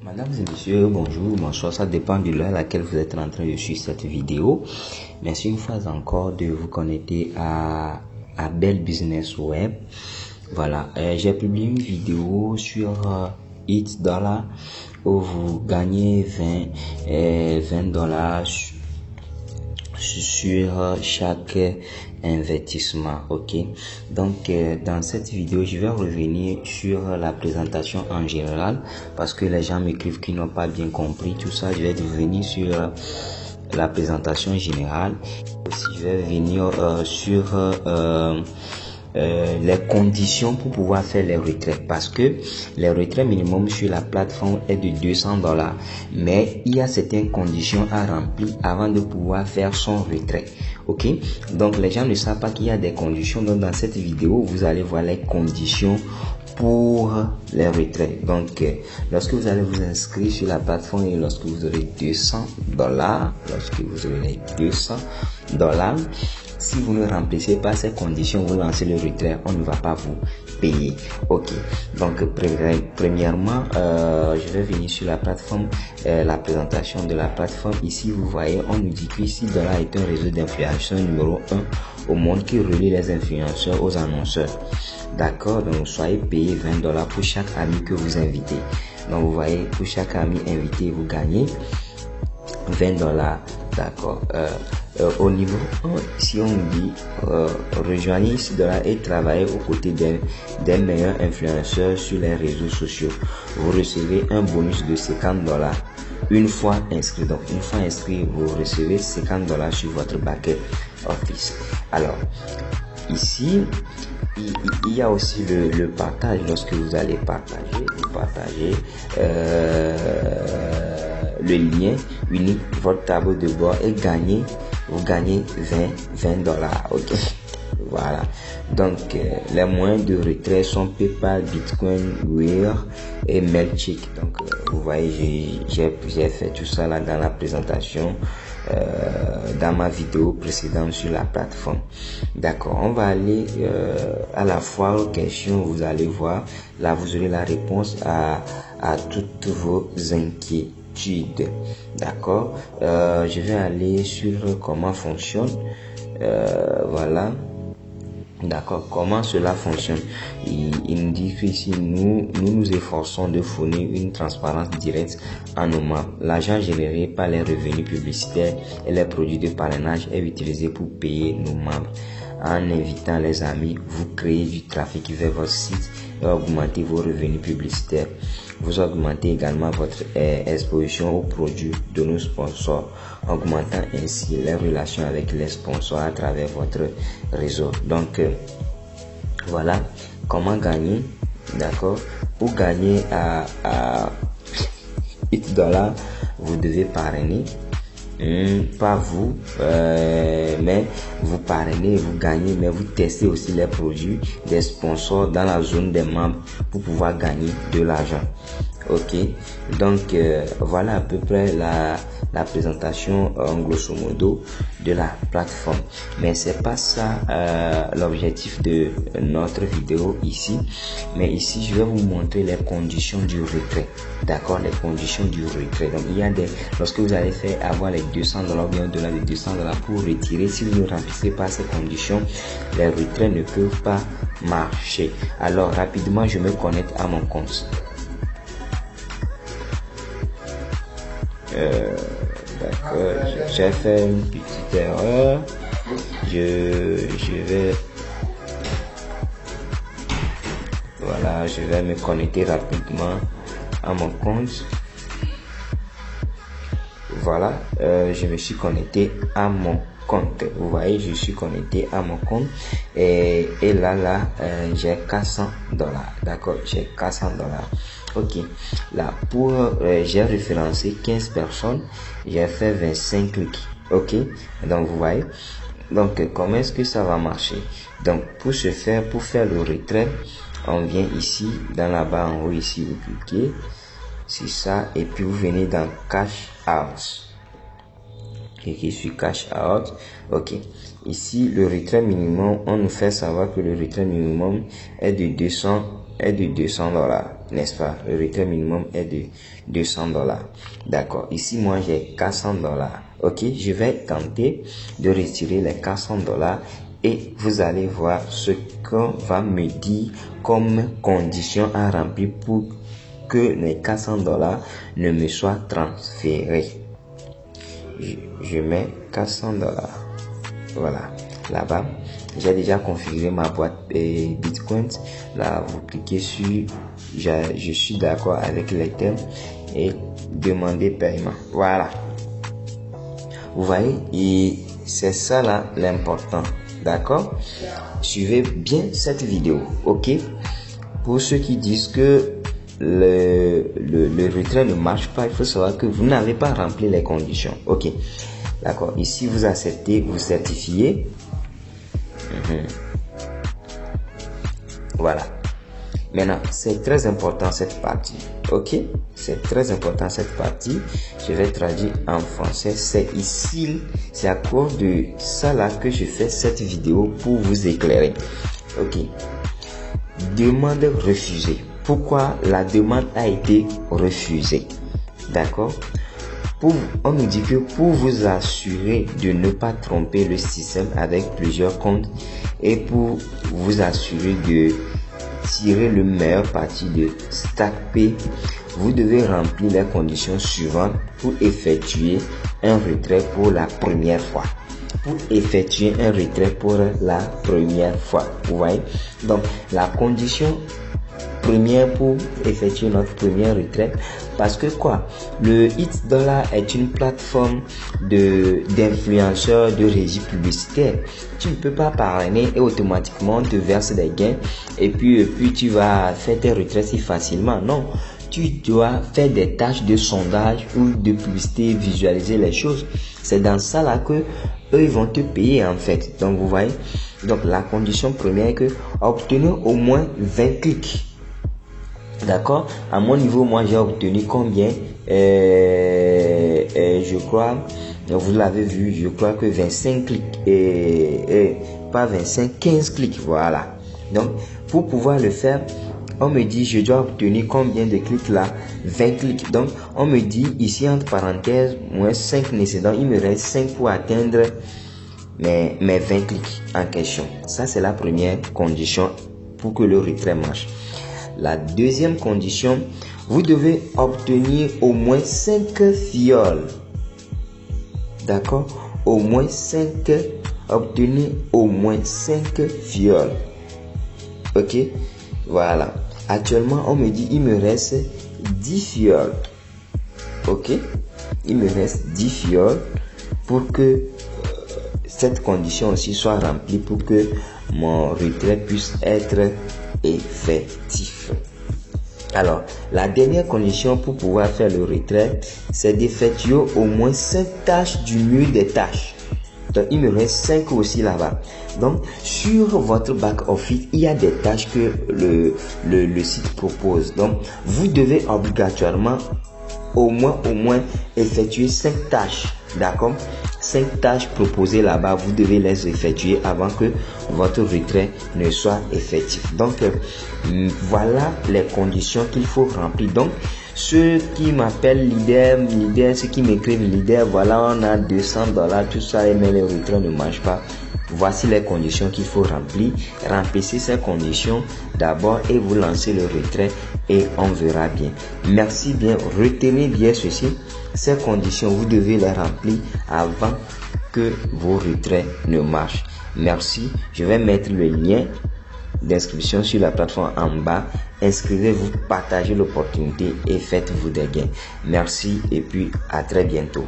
Mesdames et messieurs, bonjour, bonsoir, ça dépend de l'heure à laquelle vous êtes en train de suivre cette vidéo. Merci une fois encore de vous connecter à Belle Business Web. Voilà, j'ai publié une vidéo sur $, où vous gagnez 20 dollars sur chaque investissement. Ok, donc dans cette vidéo je vais revenir sur la présentation en général parce que les gens m'écrivent qu'ils n'ont pas bien compris tout ça. Je vais revenir sur la présentation générale. Aussi je vais venir sur les conditions pour pouvoir faire les retraits, parce que les retraits minimum sur la plateforme est de $200, mais il y a certaines conditions à remplir avant de pouvoir faire son retrait. Ok, donc les gens ne savent pas qu'il y a des conditions. Donc dans cette vidéo vous allez voir les conditions pour les retraits. Donc lorsque vous allez vous inscrire sur la plateforme et lorsque vous aurez $200, si vous ne remplissez pas ces conditions, vous lancez le retrait, on ne va pas vous payer. Ok, donc premièrement je vais venir sur la plateforme, la présentation de la plateforme. Ici vous voyez, on nous dit que $6 est un réseau d'influenceurs numéro 1 au monde qui relie les influenceurs aux annonceurs. D'accord, donc soyez payé $20 pour chaque ami que vous invitez. Donc vous voyez, pour chaque ami invité vous gagnez $20. D'accord, au niveau 1, si on dit rejoignez $6 et travaillez aux côtés des meilleurs influenceurs sur les réseaux sociaux, vous recevez un bonus de $50 une fois inscrit. Donc une fois inscrit, vous recevez $50 sur votre bucket office. Alors ici il y a aussi le partage. Lorsque vous allez partager, vous partagez le lien unique, votre tableau de bord, et vous gagnez $20. Ok, voilà. Donc les moyens de retrait sont PayPal, Bitcoin, Wear et Mailchimp. Donc vous voyez, j'ai fait tout ça là dans la présentation, dans ma vidéo précédente sur la plateforme. D'accord, on va aller à la foire aux questions. Vous allez voir là, vous aurez la réponse à toutes vos inquiétudes. D'accord, je vais aller sur comment fonctionne, voilà. D'accord, comment cela fonctionne? Il nous dit que ici nous efforçons de fournir une transparence directe à nos membres. L'argent généré par les revenus publicitaires et les produits de parrainage est utilisé pour payer nos membres. En invitant les amis, vous créez du trafic vers votre site et augmentez vos revenus publicitaires. Vous augmentez également votre exposition aux produits de nos sponsors, augmentant ainsi les relations avec les sponsors à travers votre réseau. Donc voilà comment gagner. D'accord, pour gagner à $8, vous devez parrainer. Pas vous, mais vous parrainez, vous gagnez, mais vous testez aussi les produits des sponsors dans la zone des membres pour pouvoir gagner de l'argent. Ok, donc voilà à peu près la présentation en grosso modo de la plateforme, mais c'est pas ça l'objectif de notre vidéo ici. Mais ici je vais vous montrer les conditions du retrait. D'accord, les conditions du retrait. Donc il y a lorsque vous allez avoir les $200 ou bien au-delà de $200 pour retirer, si vous ne remplissez pas ces conditions, les retraits ne peuvent pas marcher. Alors rapidement je me connecte à mon compte. D'accord, j'ai fait une petite erreur. Je vais, voilà, je vais me connecter rapidement à mon compte. Voilà, je me suis connecté à mon compte. Vous voyez, je suis connecté à mon compte et là j'ai $400. D'accord, j'ai $400. Ok, là pour j'ai référencé 15 personnes, j'ai fait 25 clics. Ok, donc vous voyez, donc comment est-ce que ça va marcher? Donc pour faire le retrait, on vient ici dans la barre en haut, ici vous cliquez sur ça et puis vous venez dans Cash Out. Cliquez sur Cash Out. Ok, ici le retrait minimum, on nous fait savoir que le retrait minimum est de $200. n'est-ce pas? Le retrait minimum est de $200. D'accord. Ici, moi, j'ai $400. Ok. Je vais tenter de retirer les $400 et vous allez voir ce qu'on va me dire comme condition à remplir pour que les $400 ne me soient transférés. Je mets $400. Voilà. Là-bas, j'ai déjà configuré ma boîte Bitcoin. Là, vous cliquez sur je suis d'accord avec les termes et demander paiement. Voilà. Vous voyez, et c'est ça là l'important. D'accord? Suivez bien cette vidéo. Ok? Pour ceux qui disent que le retrait ne marche pas, il faut savoir que vous n'avez pas rempli les conditions. Ok? D'accord. Ici, vous acceptez, vous certifiez. Voilà. Maintenant, c'est très important cette partie. Ok? C'est très important cette partie. Je vais traduire en français. C'est ici, c'est à cause de ça là que je fais cette vidéo pour vous éclairer. Ok. Demande refusée. Pourquoi la demande a été refusée? D'accord? On nous dit que pour vous assurer de ne pas tromper le système avec plusieurs comptes et pour vous assurer de tirer le meilleur parti de StackPay, vous devez remplir les conditions suivantes pour effectuer un retrait pour la première fois. Pour effectuer un retrait pour la première fois. Vous voyez? Donc, la condition première pour effectuer notre premier retrait, parce que quoi, le Hitdollar est une plateforme d'influenceurs de régie publicitaire. Tu ne peux pas parrainer et automatiquement te verser des gains et puis tu vas faire tes retraits si facilement. Non, tu dois faire des tâches de sondage ou de publicité, visualiser les choses. C'est dans ça là que eux ils vont te payer en fait. Donc vous voyez, donc la condition première est que obtenir au moins 20 clics. D'accord? À mon niveau, moi j'ai obtenu combien? Je crois, vous l'avez vu, je crois que 25 clics pas 25, 15 clics. Voilà. Donc, pour pouvoir le faire, on me dit je dois obtenir combien de clics là? 20 clics. Donc, on me dit ici entre parenthèses, moins 5 nécessaires. Il me reste 5 pour atteindre mes 20 clics en question. Ça, c'est la première condition pour que le retrait marche. La deuxième condition, vous devez obtenir au moins 5 fioles. D'accord? Au moins 5, obtenir au moins 5 fioles. Ok? Voilà. Actuellement, on me dit il me reste 10 fioles. Ok? Il me reste 10 fioles pour que cette condition aussi soit remplie pour que mon retrait puisse être effectif. Alors, la dernière condition pour pouvoir faire le retrait, c'est d'effectuer au moins 5 tâches du mur des tâches. Donc, il me reste 5 aussi là-bas. Donc, sur votre back-office, il y a des tâches que le site propose. Donc, vous devez obligatoirement au moins effectuer 5 tâches. D'accord? 5 tâches proposées là-bas, vous devez les effectuer avant que votre retrait ne soit effectif. Donc, voilà les conditions qu'il faut remplir. Donc, ceux qui m'appellent leader, ceux qui m'écrivent leader, voilà, on a $200, tout ça, mais le retrait ne marche pas. Voici les conditions qu'il faut remplir. Remplissez ces conditions d'abord et vous lancez le retrait et on verra bien. Merci bien. Retenez bien ceci. Ces conditions, vous devez les remplir avant que vos retraits ne marchent. Merci. Je vais mettre le lien d'inscription sur la plateforme en bas. Inscrivez-vous, partagez l'opportunité et faites-vous des gains. Merci et puis à très bientôt.